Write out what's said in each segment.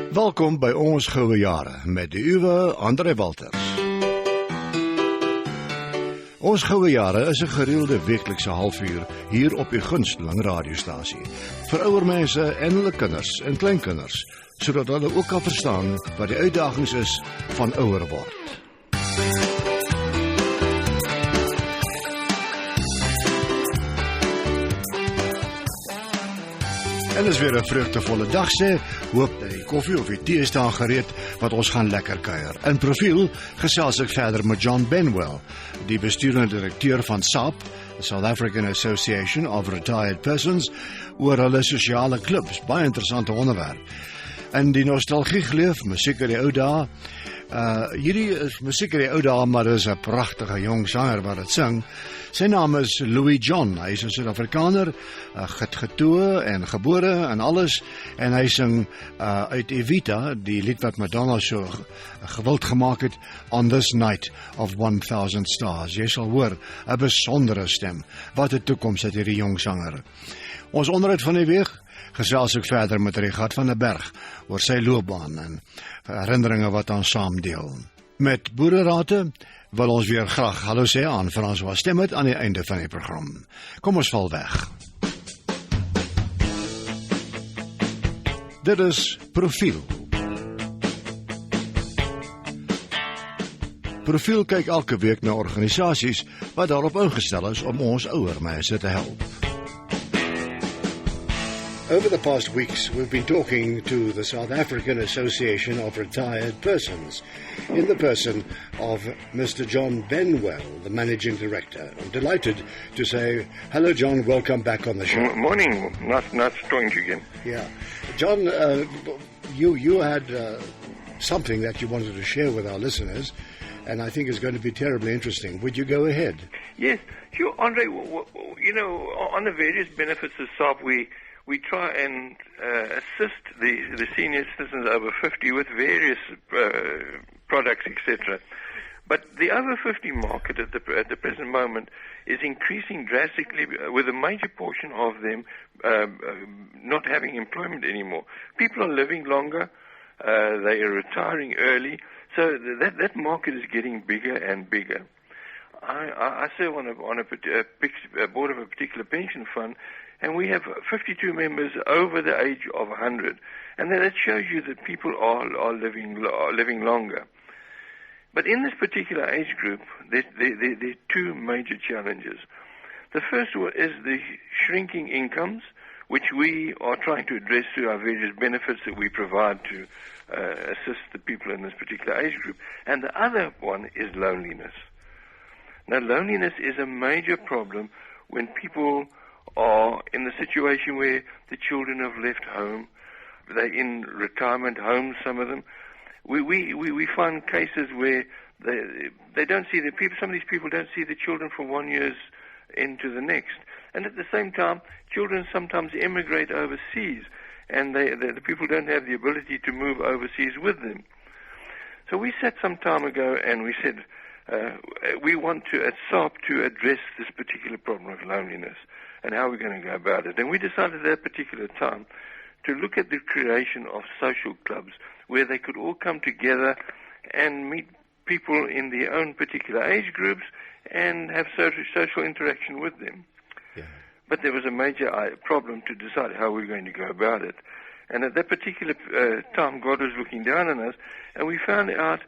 Welkom by Ons Goue Jare met die uwe André. Ons Goue Jare is 'n gereelde weeklikse halfuur hier op die gunsteling radiostasie vir ouer mense en hulle kinders en kleinkinders, sodat hulle ook kan verstaan wat die uitdagings is van ouer word. En is weer 'n vreugdevolle dag sê, hoop dat die koffie of die tee is daar gereed, want ons gaan lekker kuier. In Profiel gesels ek verder met John Benwell, die besturende direkteur van SAP, the South African Association of Retired Persons, oor hulle sosiale klubs, baie interessante onderwerp. En die nostalgie geleef, musiek uit die ou dae. Hierdie is musiek uit die ou dae, maar dis 'n pragtige jong sanger wat dit sing. Sy naam is Louis John. Hy is 'n Suid-Afrikaner, getoe en gebore en alles, en hy sing uit Evita, die lied wat Madonna so gewild gemaak het, On This Night of 1000 Stars. Jy sal hoor, 'n besondere stem. Wat 'n toekoms het hierdie jong sanger. Ons onderhoud van die week gesels ek verder met Regardt van Bergh oor sy loopbaan en herinneringe wat ons saam deel. Met boererate wil ons weer graag hallo sê aan Francois Stemmet aan die einde van die program. Kom ons val weg. Dit is Profiel. Profiel kyk elke week na organisasies wat daarop ingestel is om ons ouer mense te help. Over the past weeks, we've been talking to the South African Association of Retired Persons, in the person of Mr. John Benwell, the Managing Director. I'm delighted to say, hello John, welcome back on the show. Morning, nice talking to you again. Yeah. John, you had something that you wanted to share with our listeners, and I think it's going to be terribly interesting. Would you go ahead? Yes, sure, André. You know, on the various benefits of SAP, we try and assist the senior citizens over 50 with various products, etc. But the over 50 market at the present moment is increasing drastically, with a major portion of them not having employment anymore. People are living longer, they are retiring early, so that market is getting bigger and bigger. I serve on a board of a particular pension fund, and we have 52 members over the age of 100. And that shows you that people are living longer. But in this particular age group, there are two major challenges. The first one is the shrinking incomes, which we are trying to address through our various benefits that we provide to assist the people in this particular age group. And the other one is loneliness. Now, loneliness is a major problem when people are in the situation where the children have left home. They're in retirement homes, some of them. We find cases where they don't see the people. Some of these people don't see the children from 1 year into the next. And at the same time, children sometimes emigrate overseas, and the people don't have the ability to move overseas with them. So we sat some time ago and we said, we want to, at SAP, to address this particular problem of loneliness and how we're going to go about it. And we decided at that particular time to look at the creation of social clubs where they could all come together and meet people in their own particular age groups and have social interaction with them. Yeah. But there was a major problem to decide how we were going to go about it. And at that particular time, God was looking down on us, and we found out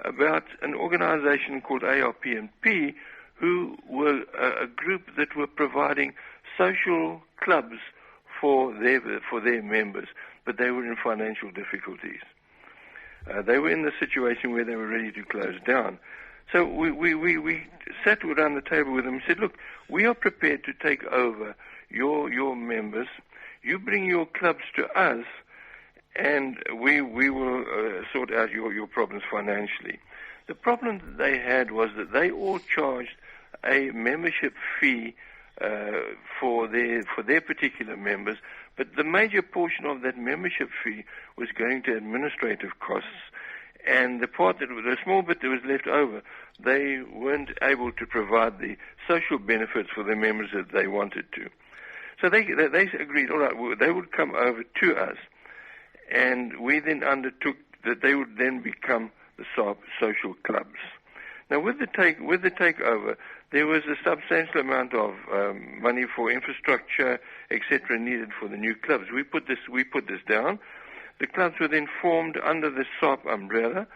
about an organization called ARPNP, who were a group that were providing social clubs for their members, but they were in financial difficulties. They were in the situation where they were ready to close down. So we sat around the table with them and said, look, we are prepared to take over your members. You bring your clubs to us, and we will sort out your problems financially. The problem that they had was that they all charged a membership fee for their particular members, but the major portion of that membership fee was going to administrative costs, and the small bit that was left over, they weren't able to provide the social benefits for their members that they wanted to. So they agreed, all right, they would come over to us, and we then undertook that they would then become the social clubs. Now, with the takeover, there was a substantial amount of money for infrastructure, etc., needed for the new clubs. We put this down. The clubs were then formed under the SOP umbrella,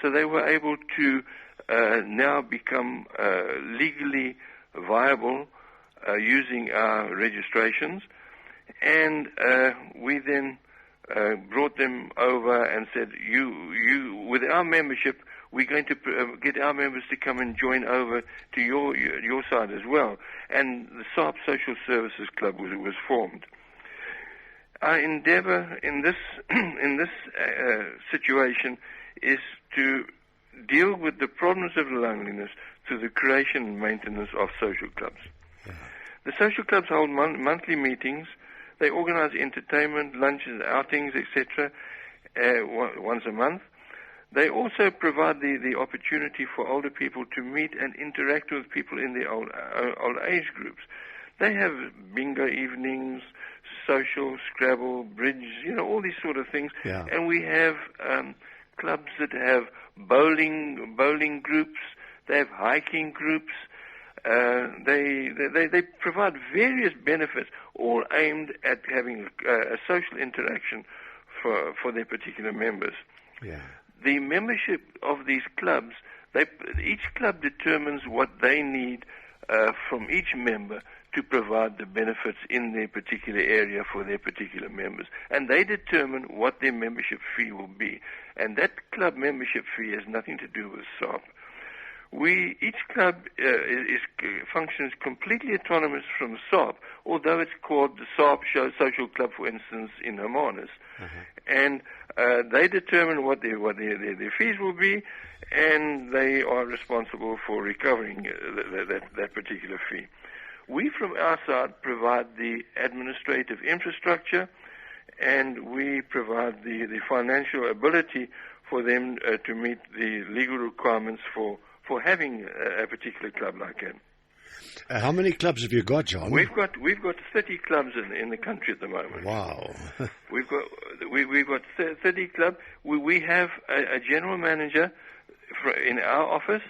so they were able to now become legally viable using our registrations, and we then brought them over and said, you with our membership, we're going to get our members to come and join over to your side as well. And the SOP Social Services Club was formed. Our endeavour in this situation is to deal with the problems of loneliness through the creation and maintenance of social clubs. Yeah. The social clubs hold monthly meetings. They organise entertainment, lunches, outings, etc. Once a month. They also provide the opportunity for older people to meet and interact with people in their old age groups. They have bingo evenings, social, Scrabble, bridge, all these sort of things. Yeah. And we have clubs that have bowling groups. They have hiking groups. They provide various benefits, all aimed at having a social interaction for their particular members. Yeah. The membership of these clubs, each club determines what they need from each member to provide the benefits in their particular area for their particular members. And they determine what their membership fee will be. And that club membership fee has nothing to do with SOP. Each club functions completely autonomous from SOP, although it's called the SOP Social Club, for instance, in Hermanus. Mm-hmm. And they determine what their fees will be, and they are responsible for recovering that particular fee. We, from our side, provide the administrative infrastructure, and we provide the financial ability for them to meet the legal requirements for having a particular club like that. How many clubs have you got, John? We've got 30 clubs in the country at the moment. Wow. we've got 30 clubs. We have a general manager in our office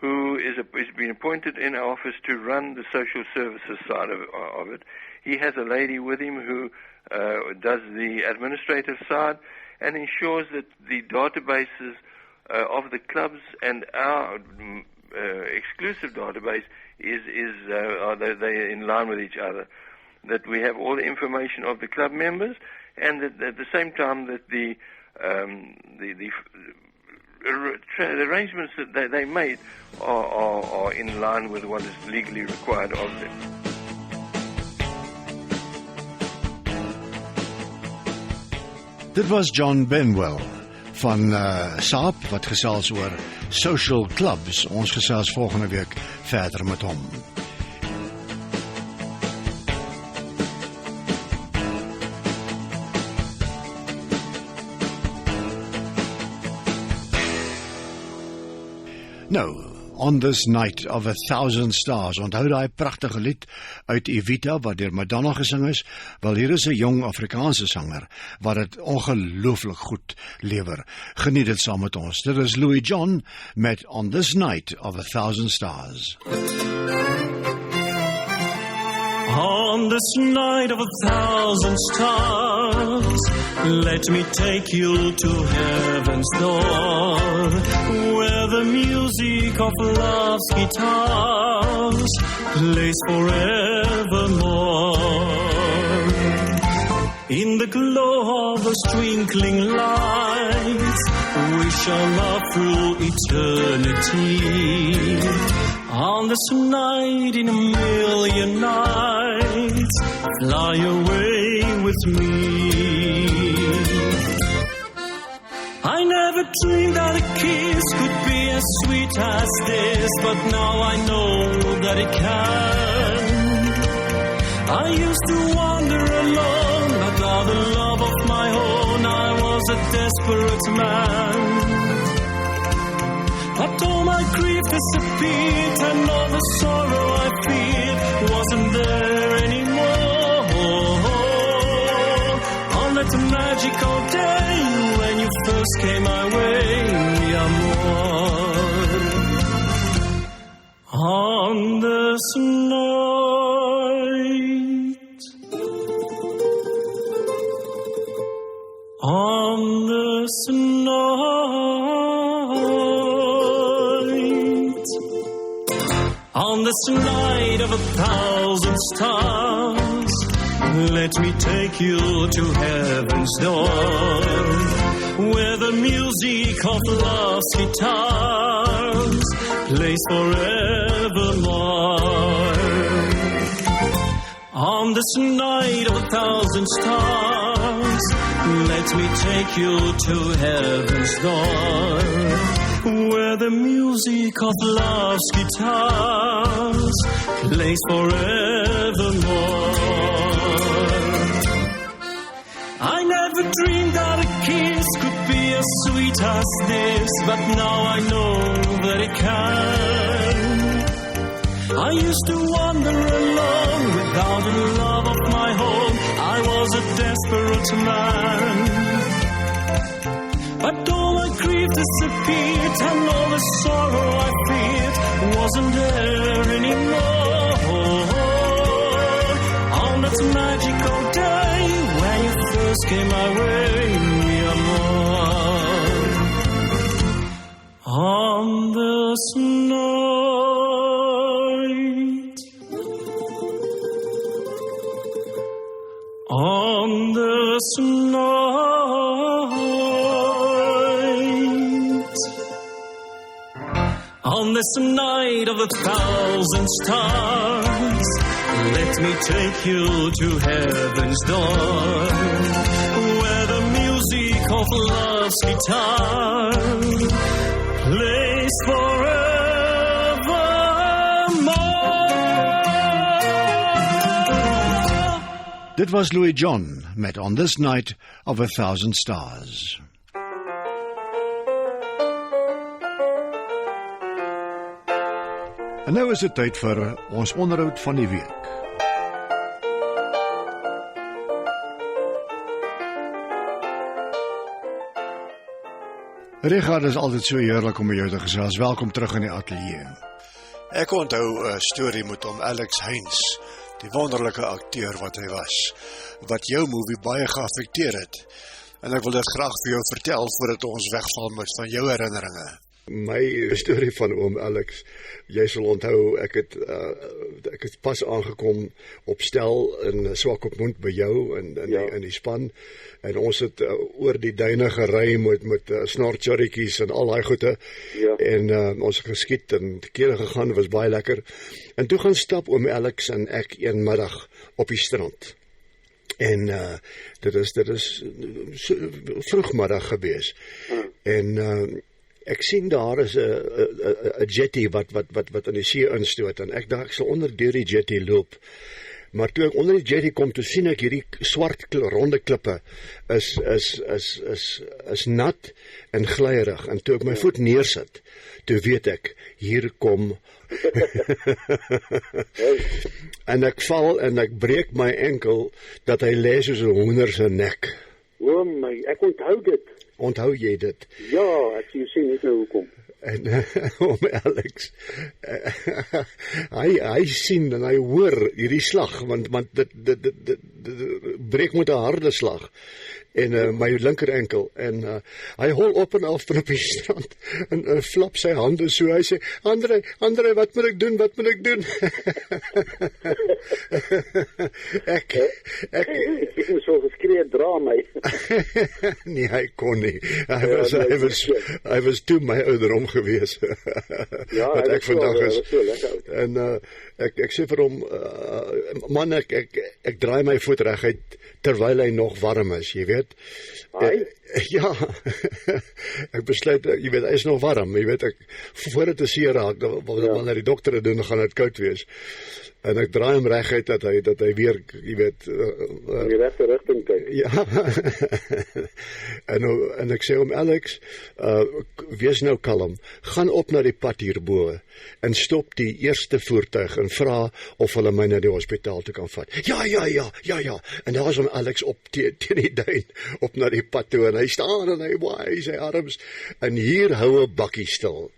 who is been appointed in our office to run the social services side of it. He has a lady with him who does the administrative side and ensures that the databases of the clubs and our exclusive database are they in line with each other. That we have all the information of the club members, and that at the same time that the arrangements that they made are in line with what is legally required of them. Dit was John Benwell van SAP wat gesels oor social clubs. Ons gesels volgende week verder met hom. Nou, On This Night of 1,000 Stars. Onthou daai pragtige lied uit Evita wat deur Madonna gesing is? Wel, hier is 'n jong Afrikaanse sanger wat dit ongelooflik goed lewer. Geniet dit saam met ons. Dit is Louis John met On This Night of 1,000 Stars. On this night of 1,000 stars, let me take you to heaven's door, where the music of love's guitars plays forevermore. In the glow of those twinkling lights, we shall love through eternity. On this night in a million nights, fly away with me. I never dreamed that a kiss could be as sweet as this, but now I know that it can. I used to wander alone, but now the love of my own, I was a desperate man. But all my grief disappeared, and all the sorrow I feared wasn't there anymore. On that that magical day when you first came my way, mi amor. On this night, on this night, on this night of 1,000 stars, let me take you to heaven's door, where the music of love's guitars plays forevermore. On this night of 1,000 stars, let me take you to heaven's door, where the music of love's guitars plays forevermore. I never dreamed that a kiss could be as sweet as this, but now I know that it can. I used to wander alone without the love of my home. I was a desperate man, but all my grief disappeared and all the sorrow I feared wasn't there anymore. On that magical day when you first came my way, mi amor. On this night, on this night, on this night of 1,000 stars, let me take you to heaven's door, where the music of love's guitar plays forevermore. Dit was Louis John met On This Night of 1,000 Stars. En nou is dit tyd vir ons onderhoud van die week. Regardt, is altyd so heerlik om met jou te gesels. Welkom terug in die ateljee. Ek onthou 'n storie met hom Alex Heinz, die wonderlike akteur wat hy was, wat jou movie baie geaffekteer het. En ek wil dit graag vir jou vertel voordat ons wegval met van jou herinneringe. My storie van oom Alex, jy sal onthou, ek het pas aangekom op stel in Swakopmund by jou in die span, en ons het oor die duine gery met snortjorretjies en al daai goede, en ons het geskiet en te kere gegaan, was baie lekker, en toe gaan stap oom Alex en ek een middag op die strand, en dit is so vroegmiddag gewees, en ek sien daar is 'n jetty wat in die see instoot, en ek dink ek sal onder deur die jetty loop. Maar toe ek onder die jetty kom, toe sien ek hierdie swart ronde klippe is nat en glyrig, en toe ek my voet neersit, toe weet ek, hier kom en ek val en ek breek my enkel, dat hy lê soos 'n hoender se nek. O my, ek onthou dit. Onthou jy dit? Ja, ek sien net nou hoekom. En oom Alex, hy sien en hy hoor hierdie slag, want dit breek met 'n harde slag, en my linker enkel, en hy hol op en af van op die strand, en flap sy hande so, hy sê, André, wat moet ek doen? ek moes so geskree, dra my. Nee, hy kon nie, hy was toe my ouderdom gewees, Ja, wat ek vandag is, so lekker. en ek sê vir hom, man, ek draai my voet reguit, terwyl hy nog warm is, jy weet. Ja, ek besluit, jy weet, hy is nog warm, jy weet, voordat hy seer raak, wanneer die dokter het doen, gaan het koud wees. En ek draai hom reguit dat hy weer, jy weet, in die regte rigting kyk. ja. en ek sê hom, Alex, wees nou kalm, gaan op na die pad hierbo en stop die eerste voertuig en vra of hulle my na die hospitaal toe kan vat. Ja. En daar is hom Alex op teen die duin, op na die pad toe, en hy staan en hy waai sy arms, en hier hou 'n bakkie stil,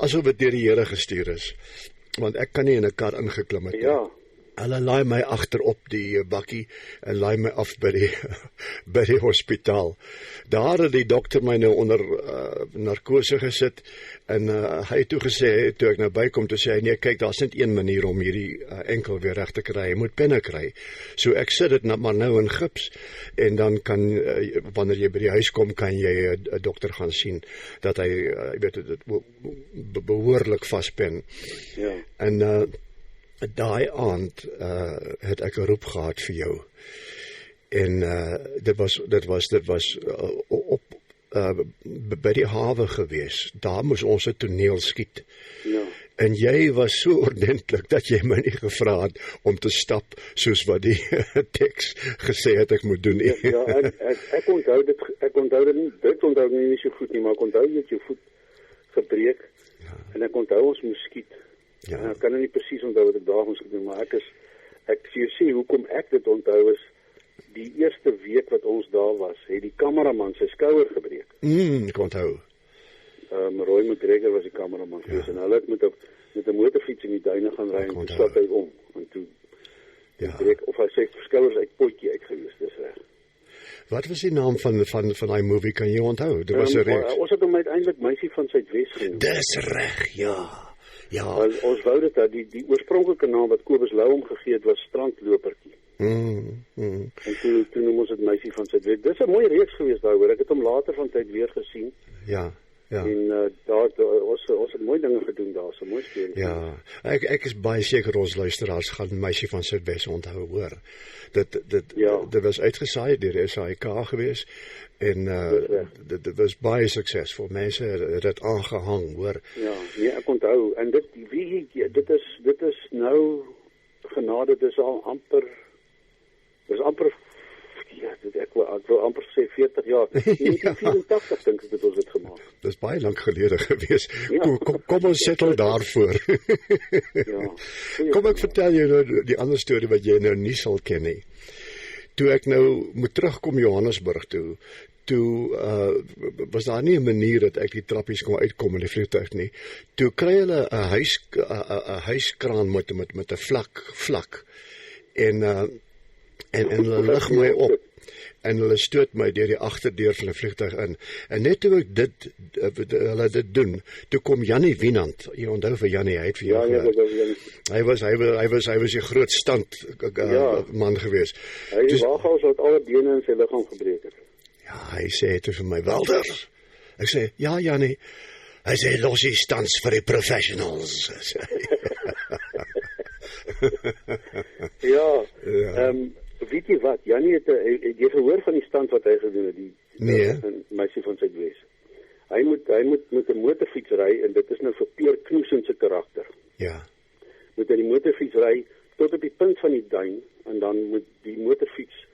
asof dit deur die Here gestuur is, want ek kan nie in 'n kar ingeklim het nie. Ja. Hulle laai my agter op die bakkie en laai my af by die hospitaal. Daar het die dokter my nou onder narkose gesit, en hy het toe gesê, toe ek nou bykom, toe sê hy, nee, kyk, daar's net een manier om hierdie enkel weer reg te kry, jy moet penne kry. So ek sit dit maar nou in gips, en dan kan, wanneer jy by die huis kom, kan jy 'n dokter gaan sien, dat hy, jy weet, dit behoorlik vaspen. Ja. En daai aand het ek 'n roep gehad vir jou. En dit was op by die hawe gewees. Daar moes ons 'n toneel skiet. Ja. En jy was so ordentlik dat jy my nie gevra het om te stap soos wat die teks gesê het ek moet doen nie. Ja, ek onthou dit nie so goed nie, maar ek onthou jy het jou voet gebreek, en ek onthou ons moes skiet. Ja. En ek kan nie presies onthou wat ek daar moes gedoen, maar ek sê hoekom ek dit onthou is, die eerste week wat ons daar was, het die kameraman sy skouer gebreek. Ek onthou. Roy McGregor was die kameraman geweest, en hulle het met 'n motorfiets in die duine gaan ry, en toe slap hy om, en toe breek, of hy sê skouers uit potjie uit geweest, dis reg. Wat was die naam van daai movie, kan jy onthou? Dit was 'n reeks. Ons het hom uiteindelik Meisie van Suidwes genoem. Dis reg, ja. Ons wou dit dat die oorspronklike naam wat Kobus Lou hom gegee het, was Strandlopertjie. En toe noem ons dit Meisie van Suidwes. Dis 'n mooi reeks geweest daaroor. Ek het hom later van tyd weer gesien. Ja. En daar ons het mooi dinge gedoen daar, so mooi speel. Ja, ek is baie seker ons luisteraars gaan Meisie van Suidwes onthou, hoor. Dit was uitgesaai deur SAIK geweest, en dit was baie suksesvol. Mense het dit aangehang, hoor. Ja, nee, ek onthou, en dit is nou genade, dit is al amper ek wil amper sê 40 jaar. 1984 dink ek het ons dit gemaak. Dit is baie lank gelede gewees. Ja. Kom ons settle daarvoor. Ja. Kom ek vertel jou nou die ander storie wat jy nou nie sal ken nie. Toe ek nou moet terugkom Johannesburg toe was daar nie 'n manier dat ek die trappies kon uitkom in die vliegtuig nie. Toe kry hulle 'n huiskraan met 'n vlak. En hulle lig my op, en hulle stoot my deur die agterdeur van die vliegtuig in. En net toe ek hulle dit doen, toe kom Jannie Wienand. Jy onthou vir Jannie, hy het vir jou Hy was 'n groot stand man gewees. Hy het waagals wat alle bene in sy liggaam gebreek het. Ja, hy sê toe vir my, Welder. Ek sê, ja Jannie. Hy sê, los die stands vir die professionals. Weet jy wat, Jannie het jy gehoor van die stand wat hy gedoen het, die Meisie van Suidwes. Hy moet met 'n motorfiets ry, en dit is nou vir Peer Knoesen se karakter. Ja. Moet hy die motorfiets ry tot op die punt van die duin, en dan moet die motorfiets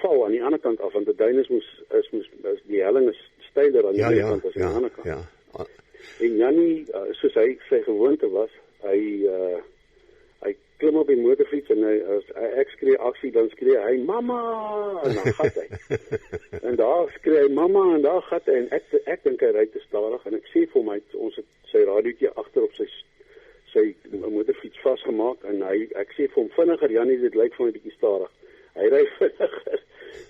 val aan die ander kant af, want die duin is die helling is steiler aan die ene kant as aan die ander kant. Ja. En Jannie, soos hy sy gewoonte was, hy klim op die motorfiets, en as ek skree aksie, dan skree hy mama, en dan gat hy. En daar skree hy mama, en daar gat hy, en ek dink hy ry te stadig, en ek sê vir hom, ons het sy radiootjie agter op sy motorfiets vasgemaak, en ek sê vir hom, vinniger Jannie, dit lyk vir my bietjie stadig. Hy ry vinniger,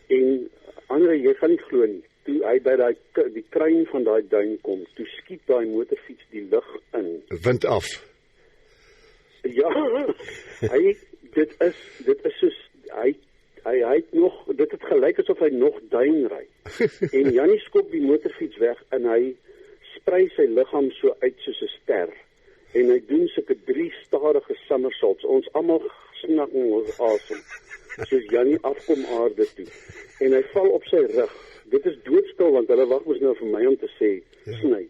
en André, jy gaan nie glo nie, toe hy by die kruin van daai duin kom, toe skiet daai motorfiets die lug in. Wind af. Ja, dit is soos, hy het nog, dit het gelyk asof hy nog duin ry. En Jannie skop die motorfiets weg, en hy sprei sy liggaam so uit soos 'n ster. En hy doen sulke 3 stadige somersaults. Ons almal snak ons asem, soos Jannie afkom aarde toe. En hy val op sy rug. Dit is doodstil, want hulle wag mos nou vir my om te sê, sny.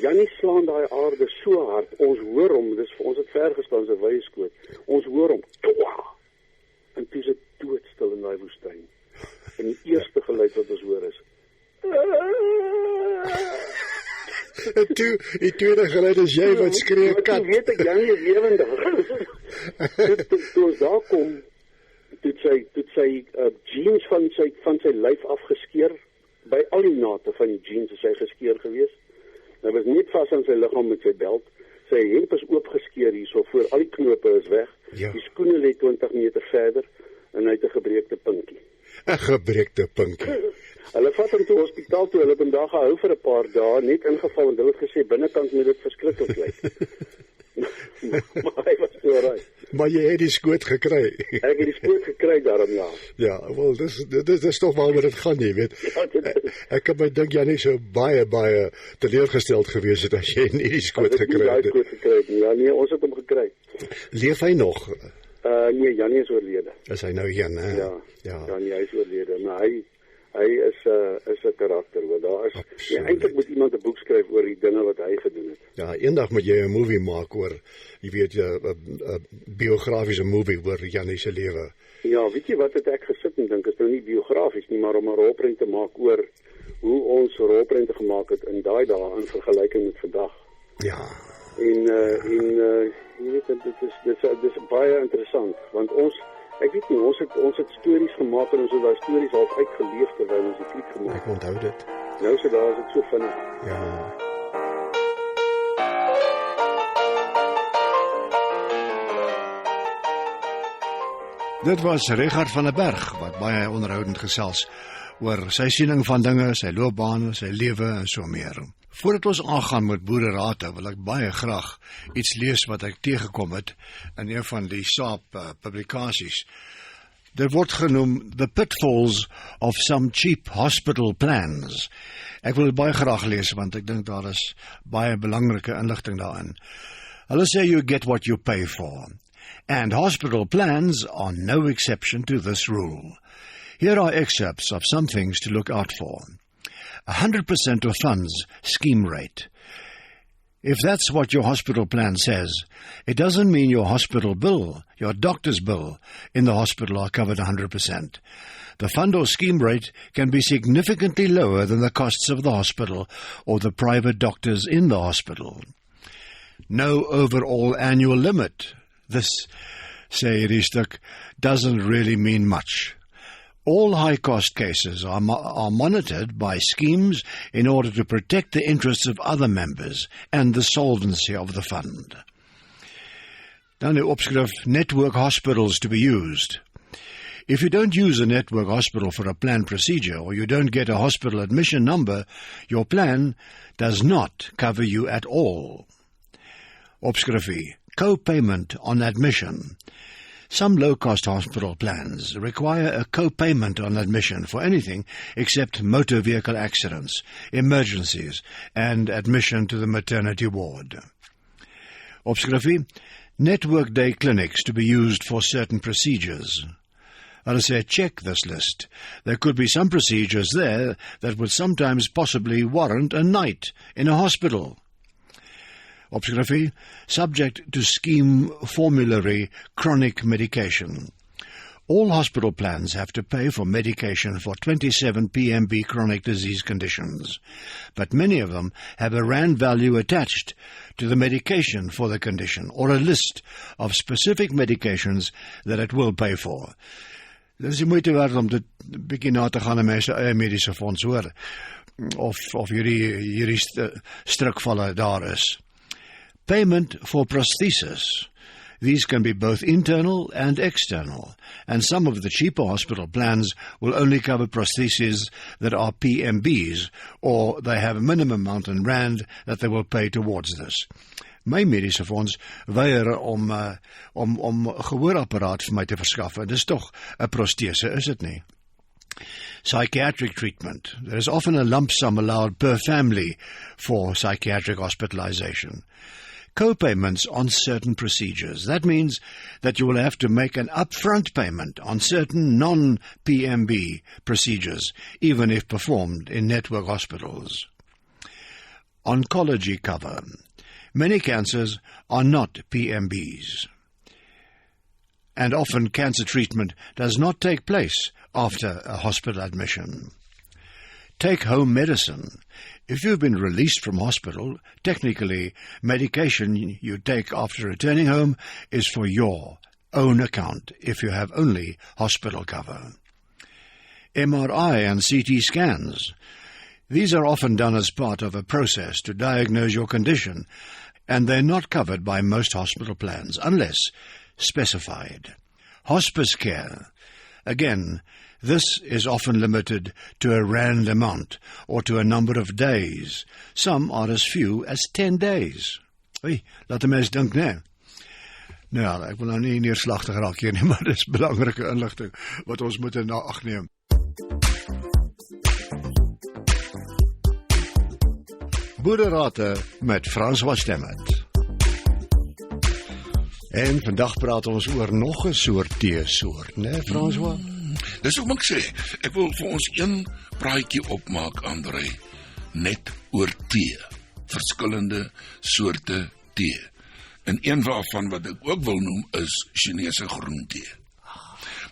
Jannie slaan daai aarde so hard, ons hoor hom, dis vir ons het ver gestaan sy wye skoot. Ons hoor hom. Toa! En toe is dit doodstil in daai woestyn. En die eerste geluid wat ons hoor is En toe, die tweede geluid is jy wat skree kat. Toe weet ek Jannie is lewendig. Toe ons daar kom, toe sy jeans van sy lyf afgeskeer. By al die nate van die jeans is hy geskeer gewees. Hy was net vas aan sy liggaam met sy belt. Sy hemp is oopgeskeer hierso voor, al die knope is weg. Ja. Die skoene lê 20 meter verder en hy het 'n gebreekte pinkie. 'n gebreekte pinkie. Hulle vat hom toe hospitaal toe, hulle het hom daar gehou vir 'n paar dae, net ingeval en hulle het gesê binnekant moet dit verskriklik lyk. Maar hy was so reg. Maar jy het die skoot gekry. Ek het die skoot gekry daarom, ja. Ja, wel, dis toch waaroor dit gaan, jy weet. Ek kan my dink jy nie so baie teleurgesteld gewees het as jy nie die skoot gekry het. Die skoot gekry het. Ja, nee, ons het hom gekry. Leef hy nog? Nee, Jannie is oorlede. Is hy nou een, hè? Ja, nee, hy is oorlede, maar hy is 'n karakter, want daar is eintlik moet iemand 'n boek skryf oor die dinge wat hy gedoen het. Ja, eendag moet jy 'n movie maak oor, jy weet, 'n biografiese movie oor Jannie se lewe. Ja, weet jy wat het ek gesit en dink, is nou nie biografies nie, maar om 'n rolprent te maak oor hoe ons rolprente gemaak het in daai dae in vergelyking met vandag. Ja. En jy weet, dit is baie interessant, want ek weet nie, ons het stories gemaak en ons het daai stories half uitgeleef terwyl ons die fliek gemaak. Ek onthou dit. Nou so daar is dit so vinnig. Ja. Dit was Regardt van der Bergh wat baie onderhoudend gesels oor sy siening van dinge, sy loopbaan, sy lewe en so meer. Voordat ons aangaan met boererate, wil ek baie graag iets lees wat ek tegekom het in een van die SAP publikasies. Dit word genoem The Pitfalls of Some Cheap Hospital Plans. Ek wil dit baie graag lees, want ek dink daar is baie belangrike inligting daarin. Hulle sê you get what you pay for. And hospital plans are no exception to this rule. Here are excerpts of some things to look out for. 100% of funds scheme rate. If that's what your hospital plan says, it doesn't mean your hospital bill, your doctor's bill, in the hospital are covered 100%. The fund or scheme rate can be significantly lower than the costs of the hospital or the private doctors in the hospital. No overall annual limit. This, sê hierdie stuk, doesn't really mean much. All high-cost cases are monitored by schemes in order to protect the interests of other members and the solvency of the fund. Dan die opskrif, network hospitals to be used. If you don't use a network hospital for a planned procedure or you don't get a hospital admission number, your plan does not cover you at all. Opskrifie, co-payment on admission. Some low-cost hospital plans require a co-payment on admission for anything except motor vehicle accidents, emergencies, and admission to the maternity ward. Opskrifie, network day clinics to be used for certain procedures. Hulle sê, check this list. There could be some procedures there that would sometimes possibly warrant a night in a hospital. Opskrifie, subject to scheme formulary chronic medication. All hospital plans have to pay for medication for 27 PMB chronic disease conditions, but many of them have a rand value attached to the medication for the condition or a list of specific medications that it will pay for. Dit is die moeite werd om dit bietjie na te gaan in my eie mediese fonds, hoor, of hierdie strukvalle daar is. Payment for prosthesis. These can be both internal and external, and some of the cheaper hospital plans will only cover prostheses that are PMBs, or they have a minimum amount in rand that they will pay towards this. My mediese fonds weier om gehoorapparaat vir my te verskaf, en dis toch 'n prosthese, is dit nie? Psychiatric treatment. There is often a lump sum allowed per family for psychiatric hospitalization. Co-payments on certain procedures. That means that you will have to make an upfront payment on certain non-PMB procedures, even if performed in network hospitals. oncology cover. Many cancers are not PMBs. And often cancer treatment does not take place after a hospital admission. Take-home medicine. If you've been released from hospital, technically, medication you take after returning home is for your own account if you have only hospital cover. MRI and CT scans. These are often done as part of a process to diagnose your condition, and they're not covered by most hospital plans, unless specified. Hospice care. Again, this is often limited to a rand amount or to a number of days. Some are as few as 10 days. Oei, laat 'n mens dink, nee. Nou ja, ek wil nou nie neerslagtig raak hier nie, maar dit is belangrike inligting wat ons moet in ag neem. Boererate met Francois Stemmet. En vandag praat ons oor nog 'n soort teesoort, né, Francois? Dis wat ek sê. Ek wil vir ons een praatjie opmaak, André, net oor tee. Verskillende soorte tee. En een waarvan wat ek ook wil noem is Chinese groentee.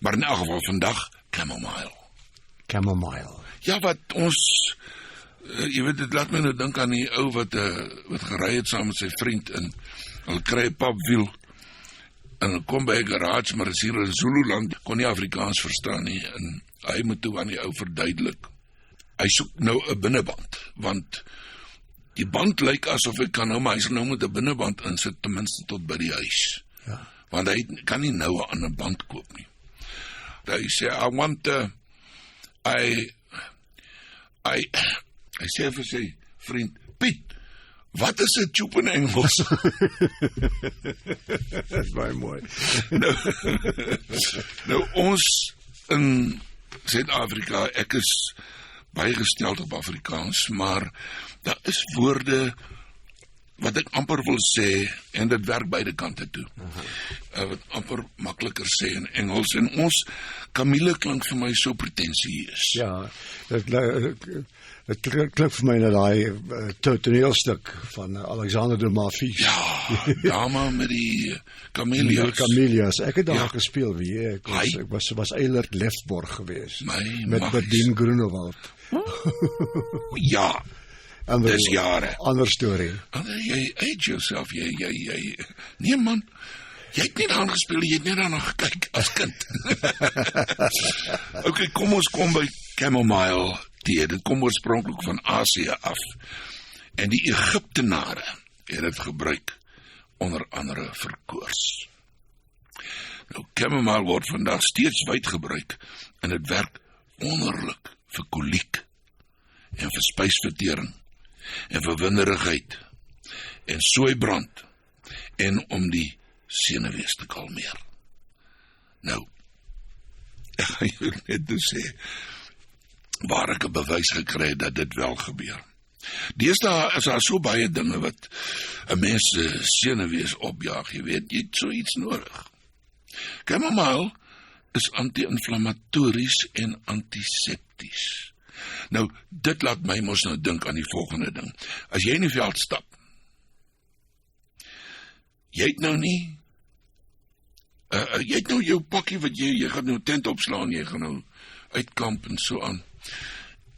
Maar in elk geval vandag chamomile. Chamomile. Ja, wat ons jy weet, dit laat my nou dink aan die ou wat gery het saam met sy vriend en hulle kry 'n papwiel en hulle kom by 'n garage, maar is hier in Zululand, kon nie Afrikaans verstaan nie, en hy moet toe aan die ou verduidelik. Hy soek nou 'n binneband, want die band lyk asof hy kan nou, maar hy sal nou met 'n binneband insit, ten minste tot by die huis. Ja. Want hy kan nie nou 'n ander band koop nie. Hy sê, hy sê vir sy vriend, Piet, wat is 'n tube in Engels? Dit is baie mooi. Nou ons in Suid-Afrika, ek is baie gesteld op Afrikaans, maar daar is woorde wat ek amper wil sê, en dit werk beide kante toe, wat amper makliker sê in Engels, en ons Camille klink vir my so pretensieus. Ja, dit klink vir my na daai toneelstuk van Alexander de Mafies. Ja, dame met die kamelias. Kamelias. Ek het daar gespeel, weet jy. Ek was Eilert Lefborg geweest. Met Bedien Groenewald. Ja. Dis jare. Ander storie. Jy age yourself, jy. Nee man, jy het nie daaraan gespeel, jy het nie daaraan gekyk as kind. Okay, kom ons kom by chamomile tee. Dit kom oorspronklik van Asië af. En die Egiptenare het dit gebruik onder andere vir koors. Nou, chamomile word vandag steeds wyd gebruik en dit werk wonderlik vir koliek en vir spysvertering en vir winderigheid en soeibrand en om die senuwees te kalmeer. Nou, ek gaan jou net sê waar ek 'n bewys gekry het dat dit wel gebeur. Deesdae is daar so baie dinge wat 'n mens se senuwees opjaag, jy weet, jy het so iets nodig. Chamomile is anti-inflammatories en antisepties. Nou, dit laat my mos nou dink aan die volgende ding. As jy in die veld stap, jy het nou nie, jy het nou jou pakkie wat jy gaan nou tent opslaan, jy gaan nou uitkamp en so aan.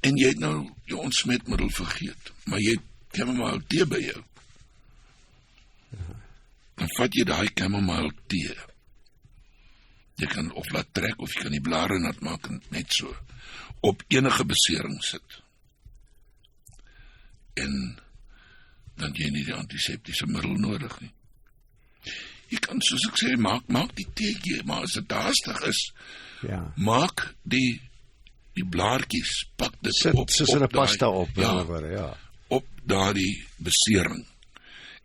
En jy het nou jou ontsmetmiddel vergeet, maar jy het chamomile tee by jou. Dan vat jy daai chamomile tee. Jy kan of laat trek, of jy kan die blare nat maak en net so op enige besering sit. En dan jy nie die antiseptiese middel nodig nie. Jy kan, soos ek sê, maak die tee, maar as dit haastig is, maak die blaartjies, pak dit sit, op. Sit in 'n pasta op. Op daardie besering.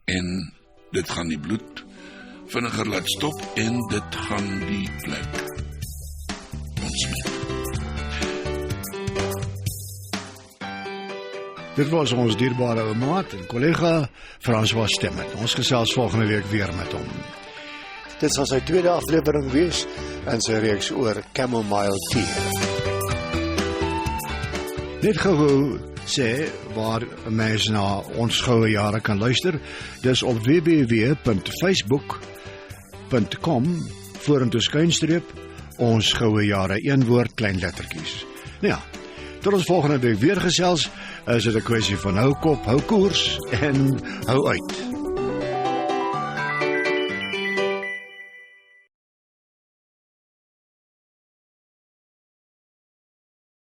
En dit gaan die bloed vinniger laat stop en dit gaan die plek ontsmet. Dit was ons dierbare ou maat en kollega Francois Stemmet. Ons gesels volgende week weer met hom. Dit sal sy tweede aflewering wees in sy reeks oor chamomile tee. Net gou sê waar mense na Ons Goue Jare kan luister. Dis op www.facebook.com//, Ons Goue Jare, een woord, klein lettertjies. Nou ja, tot ons volgende week weer gesels, is dit 'n kwessie van hou kop, hou koers en hou uit.